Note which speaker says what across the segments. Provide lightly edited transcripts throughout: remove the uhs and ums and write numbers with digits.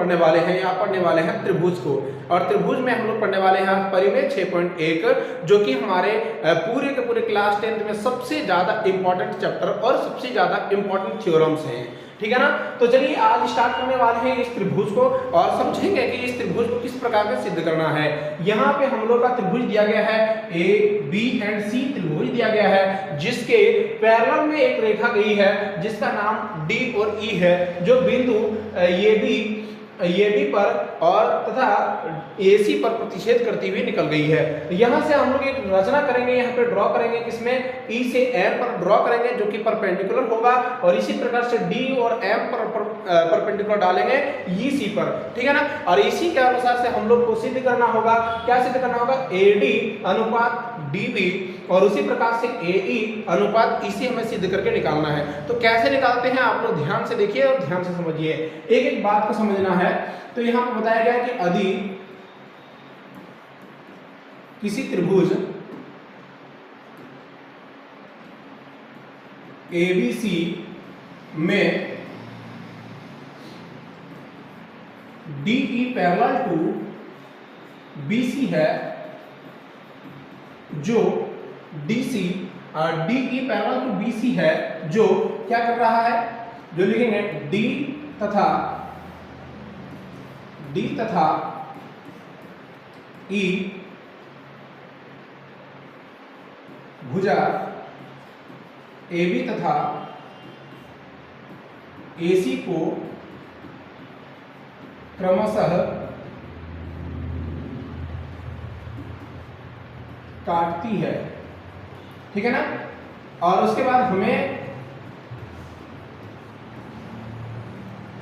Speaker 1: पढ़ने वाले हैं, यहाँ पढ़ने वाले हैं त्रिभुज को। और त्रिभुज में हम लोग पढ़ने वाले हैं परिमेय 6.1, जो कि हमारे पूरे के पूरे क्लास 10th में सबसे ज्यादा इंपॉर्टेंट चैप्टर और सबसे ज्यादा इंपॉर्टेंट थ्योरम्स हैं, ठीक है ना। तो चलिए आज स्टार्ट करने वाले हैं इस त्रिभुज को और समझेंगे कि इस त्रिभुज को किस प्रकार से सिद्ध करना है। यहाँ पे हम लोग का त्रिभुज दिया गया है ABC त्रिभुज दिया गया है, जिसके पैरेलल में एक रेखा गई है जिसका नाम D और E है, जो बिंदु AB पर और तथा AC पर प्रतिच्छेद करती हुई निकल गई है। यहाँ से हम लोग एक रचना करेंगे, यहाँ पे ड्रॉ करेंगे, किसमें E से M पर ड्रॉ करेंगे जो कि परपेंडिकुलर होगा, और इसी प्रकार से D और M पर परपेंडिकुलर डालेंगे EC पर, ठीक है ना। और इसी के अनुसार से हम लोग को सिद्ध करना होगा, क्या सिद्ध करना होगा, AD अनुपात DB, और उसी प्रकार से AE अनुपात EC हमें सिद्ध करके निकालना है। तो कैसे निकालते हैं आप लोग ध्यान से देखिए और ध्यान से समझिए, एक एक बात को समझना है। तो यहाँ पर बताया गया है कि यदि किसी त्रिभुज ABC में DE पैरेलल टू BC है, जो DE पैरेलल टू BC है, जो क्या कर रहा है, जो लिखेंगे D तथा E भुजा AB तथा AC को क्रमशः काटती है, ठीक है ना। और उसके बाद हमें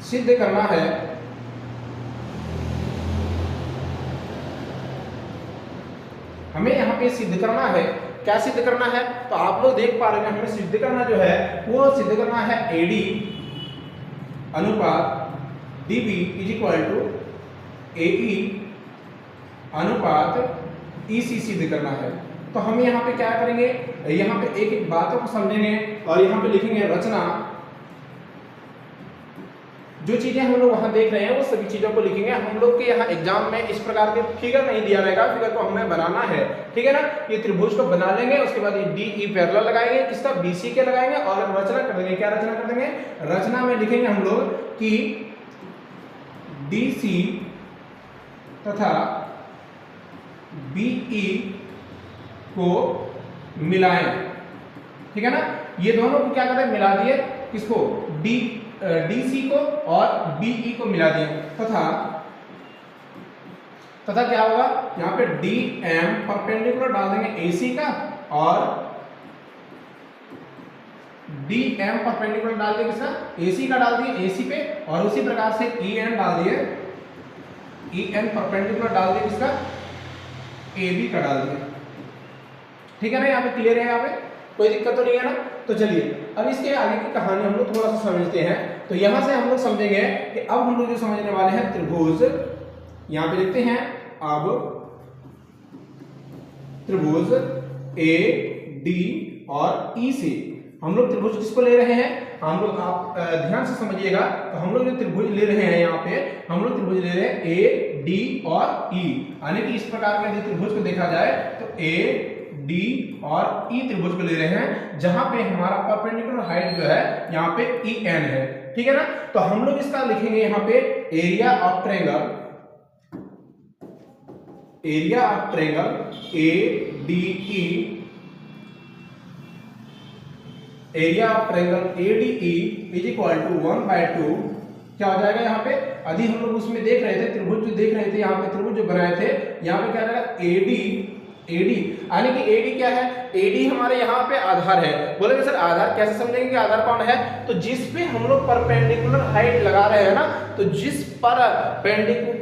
Speaker 1: सिद्ध करना है यहाँ पे सिद्ध करना है, क्या सिद्ध करना है, तो आप लोग देख पा रहे हैं हमें सिद्ध करना जो है वो सिद्ध करना है AD अनुपात DB is equal to AE अनुपात EC सिद्ध करना है। तो हम यहाँ पे क्या करेंगे, यहाँ पे एक एक बातों को समझेंगे और यहाँ पे लिखेंगे रचना। जो चीजें हम लोग वहां देख रहे हैं वो सभी चीजों को लिखेंगे। हम लोग के यहाँ एग्जाम में इस प्रकार के फिगर नहीं दिया रहेगा, फिगर को हमें बनाना है, ठीक है ना। ये त्रिभुज को बना लेंगे, उसके बाद ये DE पैरेलल लगाएंगे, किसका, BC के लगाएंगे, और रचना कर देंगे। क्या रचना कर देंगे, रचना में लिखेंगे हम लोग कि DC तथा BE को मिलाएं, ठीक है ना। ये दोनों को क्या करें, मिला दिए, किसको, DC को और BE को मिला दिए, तथा क्या होगा, यहाँ पे DM परपेंडिकुलर डाल देंगे AC का, और DM परपेंडिकुलर डाल दिए किसका, AC का डाल दिए AC पे, और उसी प्रकार से EN डाल दिए, EN परपेंडिकुलर डाल दिए किसका, AB का डाल दिए, ठीक है ना। यहाँ पे क्लियर है, यहाँ पे कोई दिक्कत तो नहीं है ना। तो चलिए अब इसके आगे की कहानी हम लोग थोड़ा सा समझते हैं। तो यहां से हम लोग समझेंगे कि अब हम लोग जो समझने वाले हैं त्रिभुज, यहां पे लिखते हैं अब त्रिभुज AD और E से हम लोग त्रिभुज किसको ले रहे हैं, हम लोग, आप ध्यान से समझिएगा। तो हम लोग जो त्रिभुज ले रहे हैं, यहाँ पे हम लोग त्रिभुज ले रहे हैं AD और E, यानी कि इस प्रकार के त्रिभुज को देखा जाए तो AD और E त्रिभुज को ले रहे हैं, जहां पे हमारा परपेंडिकुलर हाइट जो है यहाँ पे EN है, ठीक है ना। तो हम लोग इसका लिखेंगे यहाँ पे area of triangle ADE, area of triangle ADE is equal to 1/2, क्या हो जाएगा, यहाँ पे अभी हम लोग उसमें देख रहे थे, त्रिभुज जो देख रहे थे, यहाँ पे त्रिभुज जो बनाए थे, यहाँ पे क्या रहेगा AD, यानी कि AD क्या है, AD हमारे यहाँ पे आधार है। बोलेंगे सर आधार कैसे समझेंगे कि आधार कौन है, तो जिस पे हम लोग परपेंडिकुलर हाइट लगा रहे हैं ना, तो जिस पर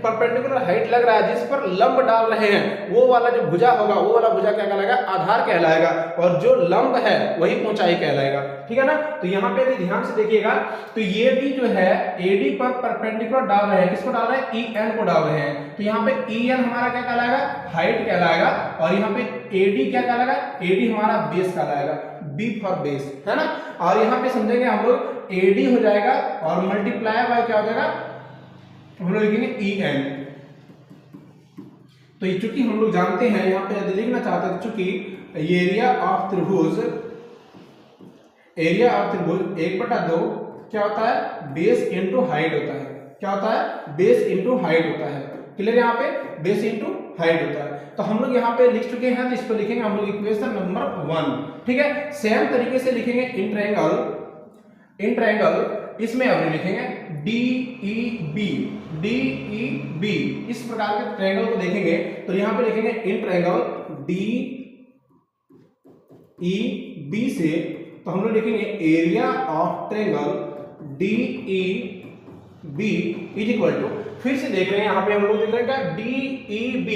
Speaker 1: परपेंडिकुलर हाइट लग रहा है, जिस पर लंब डाल रहे हैं, वो वाला जो भुजा होगा, वो वाला भुजा क्या कहलाएगा, आधार कहलाएगा, और जो लंब है वही ऊंचाई कहलाएगा, ठीक है ना। तो यहाँ पे यदि ध्यान से देखिएगा तो ये भी जो है AD पर परपेंडिकुलर डाल रहे हैं, किसको डाल रहे हैं, EN को डाल रहे हैं। तो यहाँ पे EN हमारा क्या कहलाएगा, हाइट कहलाएगा, और यहाँ पे AD क्या कहलाएगा, AD हमारा बेस कहलाएगा, B फॉर बेस, है ना। और यहाँ पे समझेंगे हम लोग AD हो जाएगा और मल्टीप्लाई बाय क्या हो जाएगा, हम लोग लिखेंगे ई एन। तो ये चूंकि हम लोग जानते हैं, यहाँ पे यदि लिखना चाहते हैं, चूंकि एरिया ऑफ त्रिभुज 1/2 क्या होता है, बेस इंटू हाइट होता है। क्या होता है, बेस इंटू हाइट होता है। क्लियर, यहाँ पे बेस इंटू हाइट होता है। तो हम लोग यहाँ पे लिख चुके हैं, तो इसको लिखेंगे हम लोग इक्वेशन नंबर 1। ठीक है, सेम तरीके से लिखेंगे इन ट्रायंगल इसमें हम लिखेंगे DEB इस प्रकार के ट्रायंगल को देखेंगे तो यहाँ पे लिखेंगे इन ट्रायंगल DEB से, तो हम लोग लिखेंगे area of triangle DEB is equal to, फिर से देख रहे हैं यहाँ पे हम लोग देख रहे हैं DEB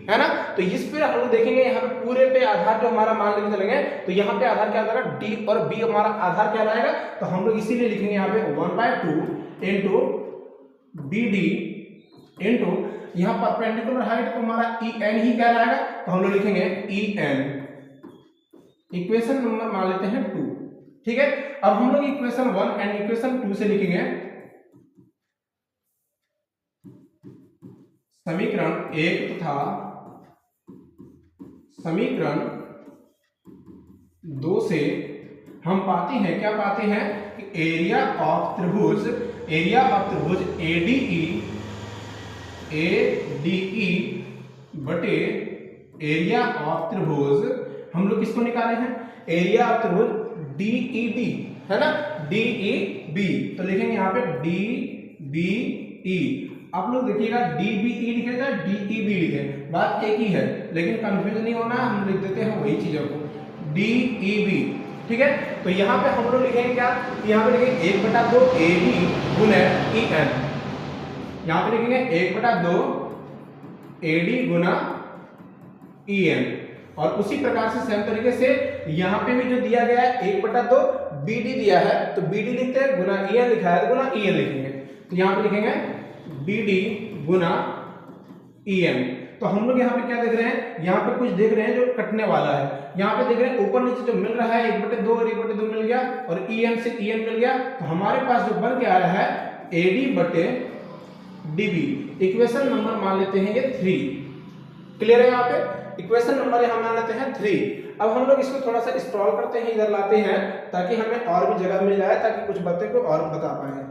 Speaker 1: है ना। तो इस पे हम लोग देखेंगे यहाँ पे पूरे पे आधार जो हमारा मान लेके चलेंगे, तो यहाँ पे आधार क्या आएगा, D और B हमारा आधार क्या आएगा, तो हम लोग इसीलिए लिखेंगे यहाँ पे 1/2 इंटू BD इंटू यहाँ परपेंडिकुलर हाइट को हमारा EN ही क्या आएगा, तो हम लोग लिखेंगे EN। इक्वेशन नंबर मान लेते हैं 2। ठीक है, अब हम लोग इक्वेशन 1 एंड इक्वेशन 2 से लिखेंगे समीकरण 1 तथा समीकरण 2 से हम पाते हैं, क्या पाते हैं कि एरिया ऑफ त्रिभुज ADE बटे एरिया ऑफ त्रिभुज, हम लोग किसको निकाले हैं, एरिया ऑफ त्रिभुज DEB है ना, DEB। तो लिखेंगे यहाँ पे DBE। आप लोग देखिएगा DBE लिखे या DEB लिखे, बात एक ही है, लेकिन कंफ्यूजन नहीं होना, हम लिख देते हैं वही चीजों को DEB। ठीक है, तो यहाँ पे हम लोग लिखेंगे क्या, यहाँ पे लिखेंगे 1/2 AD गुना EN। यहाँ पे लिखेंगे 1/2 AD गुना EN। और उसी प्रकार से सेम तरीके से यहाँ पे भी जो दिया गया है 1/2 BD दिया है, तो BD लिखते हैं, गुना EN लिखा है तो गुना EN लिखेंगे। तो यहाँ पे लिखेंगे BD गुना EN। तो हम लोग यहाँ पे क्या देख रहे हैं, यहाँ पे कुछ देख रहे हैं जो कटने वाला है, यहाँ पे देख रहे हैं ऊपर नीचे जो मिल रहा है 1/2 और 1/2 मिल गया और EN से EN मिल गया, तो हमारे पास जो बन के आया है AD बटे DB। इक्वेशन नंबर मान लेते हैं ये 3। क्लियर है, यहाँ पे इक्वेशन नंबर यहाँ मान लेते हैं 3। अब हम लोग इसको थोड़ा सा स्क्रॉल करते हैं, इधर लाते हैं ताकि हमें और भी जगह मिल जाए, ताकि कुछ बातें को और बता पाए।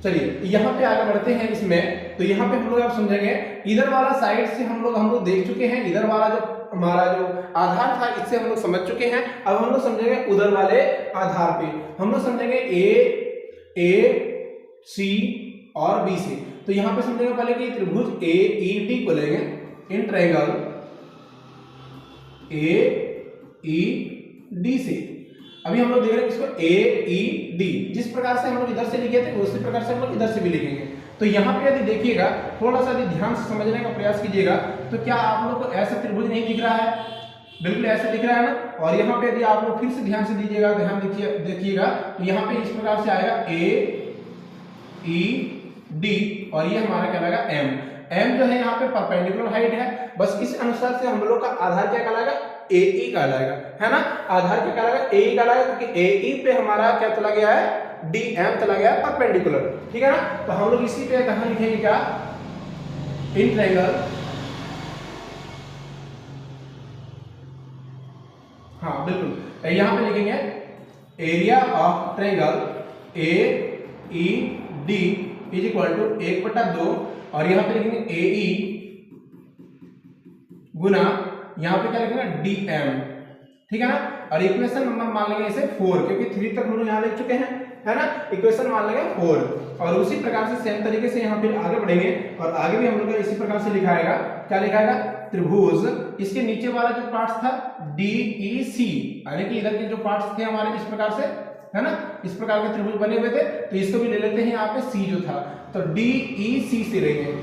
Speaker 1: चलिए यहाँ पे आगे बढ़ते हैं इसमें। तो यहाँ पे हम लोग आप समझेंगे, इधर वाला साइड से हम लोग देख चुके हैं, इधर वाला जो हमारा जो आधार था इससे हम लोग समझ चुके हैं। अब हम लोग समझेंगे उधर वाले आधार पे, हम लोग समझेंगे A, C और B से। तो यहाँ पे समझेंगे पहले कि त्रिभुज AED को लेंगे इन ट्रायंगल AED से। अभी हम लोग देख रहे हैं इसको AED, जिस प्रकार से हम लोग इधर से लिखे थे उसी प्रकार से हम लोग इधर से भी लिखेंगे। तो यहाँ पे यदि देखिएगा, थोड़ा सा यदि ध्यान से समझने का प्रयास कीजिएगा, तो क्या आप लोग को ऐसा त्रिभुज नहीं दिख रहा है, बिल्कुल ऐसे दिख रहा है ना। और यहाँ पे यदि आप लोग फिर से ध्यान से दीजिएगा, ध्यान देखिएगा, तो यहाँ पे इस प्रकार से आएगा AED और ये हमारा क्या आएगा M जो है यहाँ पे परपेंडिकुलर हाइट है, बस इस अनुसार से हम लोग का आधार क्या कहलाएगा, AE कहलाएगा, है ना। आधार क्या कहलाएगा, AE कहलाएगा, क्योंकि AE पे हमारा क्या चला गया है, DM चला गया है परपेंडिकुलर। ठीक है ना, तो हम लोग इसी पे कहां लिखेंगे क्या, इन ट्रायंगल, हाँ बिल्कुल यहाँ पे लिखेंगे area of triangle AED is equal to 1/2 और यहाँ पे लिखेंगे AE गुना यहाँ पे क्या लिखेंगे DM। ठीक है ना, और इक्वेशन नंबर मान लेंगे इसे 4, क्योंकि 3 तक हम लोग यहाँ लिख चुके हैं, है ना। इक्वेशन मान लेंगे 4 और उसी प्रकार से सेम तरीके से यहाँ पे आगे बढ़ेंगे और आगे भी हम लोग इसी प्रकार से लिखाएगा, क्या लिखाएगा, त्रिभुज, इसके नीचे वाला जो पार्ट था DEC, यानी कि इधर के जो पार्ट्स थे हमारे इस प्रकार से, है ना, इस प्रकार के त्रिभुज बने हुए थे, तो इसको भी ले लेते हैं यहाँ पे C जो था, तो DEC से लेंगे,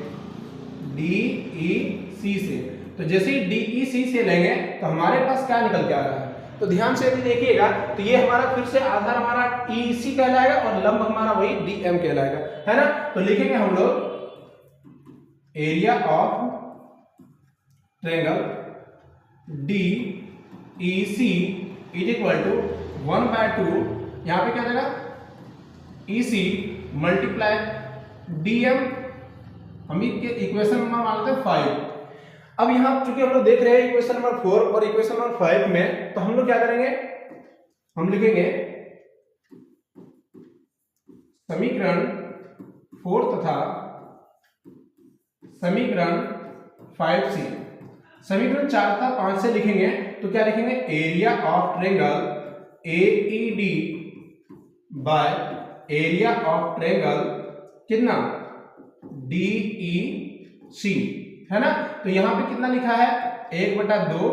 Speaker 1: DEC से। तो जैसे ही DEC से लेंगे तो हमारे पास क्या निकल के आ रहा है, तो ध्यान से भी देखिएगा, तो ये हमारा फिर से आधार हमारा EC कहलाएगा और लंब हमारा वही DM कहलाएगा, है ना। तो लिखेंगे हम लोग area of triangle DEC is equal to 1/2, यहाँ पे क्या जाएगा, EC मल्टीप्लाई dm, हम इक्वेशन नंबर मान लेते हैं 5। अब यहाँ चूंकि हम लोग देख रहे हैं इक्वेशन नंबर 4 और इक्वेशन नंबर 5 में, तो हम लोग क्या करेंगे, हम लिखेंगे समीकरण 4 तथा समीकरण 5 से, समीकरण 4 तथा 5 से लिखेंगे तो क्या लिखेंगे, area of triangle AED by area of triangle कितना DEC, है ना। तो यहां पे कितना लिखा है 1/2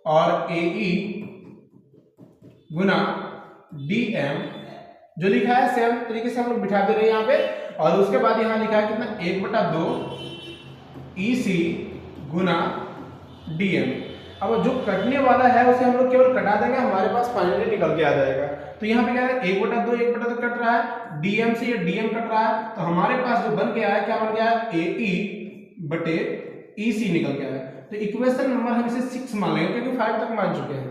Speaker 1: और AE गुना DM, जो लिखा है सेम तरीके से हम लोग बिठा दे रहे हैं यहाँ पे। और उसके बाद यहाँ लिखा है कितना 1/2 EC गुना DM। अब जो कटने वाला है उसे हम लोग केवल कटा देंगे, हमारे पास फाइनली निकल के आ जाएगा। तो यहाँ पे क्या है 1/2 कट रहा है, DM से ये DM कट रहा है, तो हमारे पास जो बन के आया क्या बन गया है AE बटे EC निकल के आया। तो इक्वेशन नंबर हम इसे 6 मान लेंगे क्योंकि 5 तक मान चुके हैं,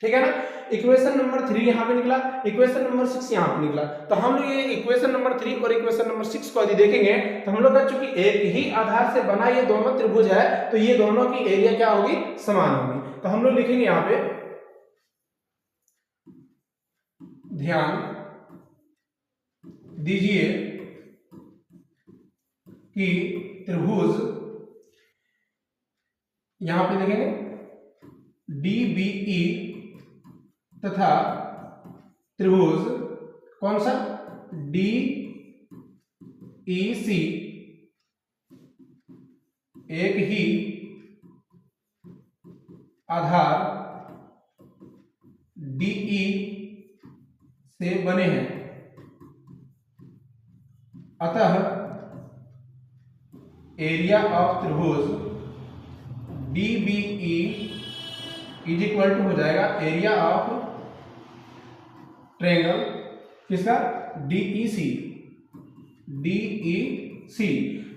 Speaker 1: ठीक है ना। इक्वेशन नंबर 3 यहाँ पे निकला, इक्वेशन नंबर 6 यहाँ पे निकला। तो हम लोग ये इक्वेशन नंबर 3 और इक्वेशन नंबर 6 को यदि देखेंगे तो हम लोग का चूंकि एक ही आधार से बना ये दोनों त्रिभुज है, तो ये दोनों की एरिया क्या होगी, समान होगी। तो हम लोग लिखेंगे यहाँ पे, ध्यान दीजिए कि त्रिभुज, यहां पे देखेंगे DBE तथा त्रिभुज कौन सा DEC एक ही आधार DE से बने हैं, अतः एरिया ऑफ त्रिभुज DBE इज इक्वल टू हो जाएगा एरिया ऑफ ट्रायंगल किसका DEC।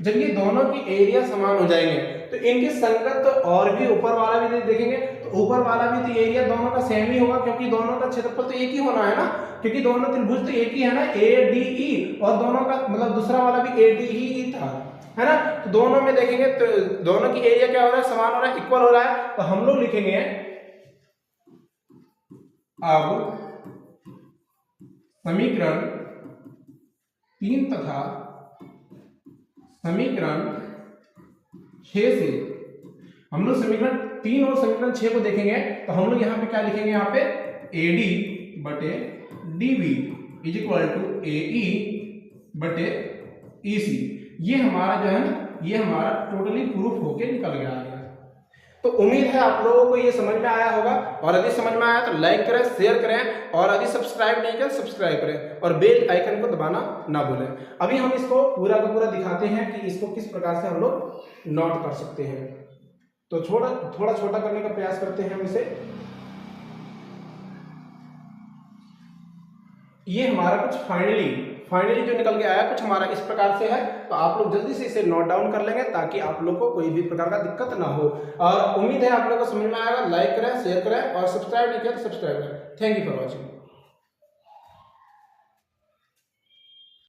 Speaker 1: जब ये दोनों की एरिया समान हो जाएंगे तो इनके संगत तो और भी ऊपर वाला भी देखेंगे, तो ऊपर वाला भी तो एरिया दोनों का सेम ही होगा क्योंकि दोनों का क्षेत्रफल तो एक ही होना है ना, क्योंकि दोनों त्रिभुज तो एक ही है ना ADE, और दोनों का मतलब दूसरा वाला भी ADE ही था, है ना। तो दोनों में देखेंगे तो दोनों की एरिया क्या हो रहा है, समान हो रहा है, इक्वल हो रहा है। तो हम लोग लिखेंगे अब समीकरण 3 तथा समीकरण 6 से, हम लोग समीकरण 3 और समीकरण 6 को देखेंगे तो हम लोग यहाँ पे क्या लिखेंगे, यहाँ पे AD बटे DB is equal to AE बटे EC। ये हमारा जो है ना, ये हमारा टोटली प्रूफ होके निकल गया है। तो उम्मीद है आप लोगों को ये समझ में आया होगा, और यदि समझ में आया तो लाइक करें, शेयर करें, और यदि सब्सक्राइब नहीं करें सब्सक्राइब करें और बेल आइकन को दबाना ना भूलें। अभी हम इसको पूरा का पूरा दिखाते हैं कि इसको किस प्रकार से हम लोग नोट कर सकते हैं। तो थोड़ा छोटा करने का प्रयास करते हैं हम इसे। ये हमारा कुछ फाइनली जो निकल के आया कुछ हमारा इस प्रकार से है। तो आप लोग जल्दी से इसे नोट डाउन कर लेंगे ताकि आप लोग को कोई भी प्रकार का दिक्कत ना हो। और उम्मीद है आप लोग को समझ में आएगा। लाइक करें, शेयर करें और सब्सक्राइब नहीं किया तो सब्सक्राइब करें। Thank you for watching.